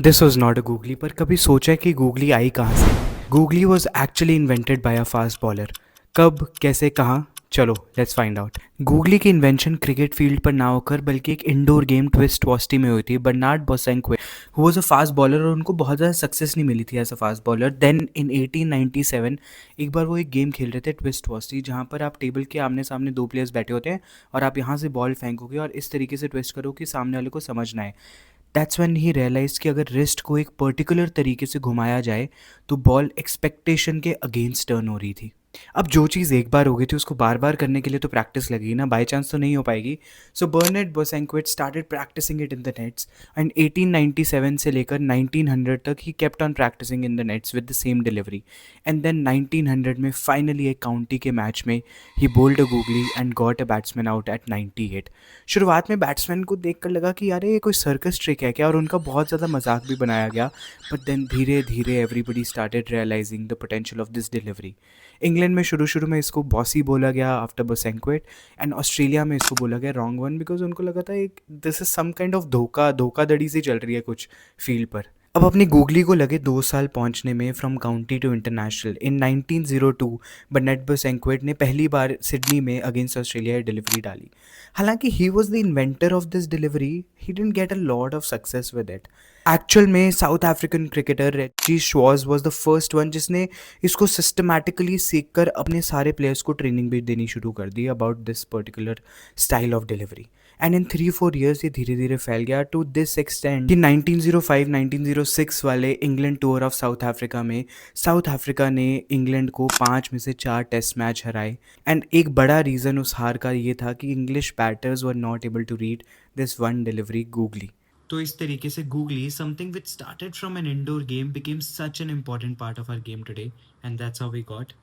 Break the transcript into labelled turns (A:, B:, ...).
A: This was not a googly, पर कभी सोचा है कि गूगली आई कहाँ से? Googly was actually invented by a fast bowler. कब, कैसे, कहाँ? चलो लेट्स फाइंड आउट। गूगली की इन्वेंशन क्रिकेट फील्ड पर ना होकर बल्कि एक इंडोर गेम ट्विस्ट वॉस्टी में हुई थी। Bernard Bosanquet who was a fast bowler और उनको बहुत ज़्यादा सक्सेस नहीं मिली थी as a fast bowler. Then in 1897 एक बार वो एक गेम खेल रहे थे ट्विस्ट वॉस्टी, जहाँ पर आप टेबल के आमने सामने दो प्लेयर्स बैठे होते हैं और आप यहाँ से बॉल फेंकोगे और इस तरीके से ट्विस्ट करो कि सामने वाले को समझना है। दैट्स व्हेन ही रियलाइज कि अगर रिस्ट को एक पर्टिकुलर तरीके से घुमाया जाए तो बॉल एक्सपेक्टेशन के अगेंस्ट टर्न हो रही थी। अब जो चीज़ एक बार हो गई थी उसको बार बार करने के लिए तो प्रैक्टिस लगेगी ना, बाई चांस तो नहीं हो पाएगी। So Bernard Bosanquet started practising it in the nets and 1897 से लेकर 1900 तक ही kept on practising in the nets with the same delivery. And then 1900 में फाइनली एक काउंटी के मैच में ही bowled a googly and got a batsman out at 98। शुरुआत में बैट्समैन को देखकर लगा कि यार ये कोई सर्कस ट्रिक है क्या, और उनका बहुत ज़्यादा मजाक भी बनाया गया। बट देन धीरे धीरे everybody started realising the potential of this delivery. England में शुरू शुरू में इसको बॉसी बोला गया आफ्टर बोसेंक्विट, एंड ऑस्ट्रेलिया में इसको बोला गया रॉन्ग वन, बिकॉज उनको लगा था एक this is some kind of धोखाधड़ी सी चल रही है कुछ फील्ड पर। अब अपनी गूगली को लगे 2 साल पहुंचने में from county to international. In 1902 Bernard Bosanquet ने पहली बार सिडनी में अगेंस्ट ऑस्ट्रेलिया डिलीवरी डाली। हालांकि he was the inventor of this delivery, he didn't get a lot of success with it. Actual में South African cricketer Reggie Schwarz was the first one जिसने इसको systematically सीख कर अपने सारे प्लेयर्स को ट्रेनिंग भी देनी शुरू कर दी about this particular style of delivery. And in 3-4 years ये धीरे धीरे फैल गया टू दिस एक्सटेंड कि 1905-1906 वाले England tour of south Africa में साउथ अफ्रीका ने इंग्लैंड को 5 में से 4 टेस्ट मैच हराए। एंड एक बड़ा रीज़न उस हार का ये था कि English batters were not able to read this one delivery googly. तो इस तरीके से googly, something which started from an indoor game, became such an important part of our game today, and that's how we got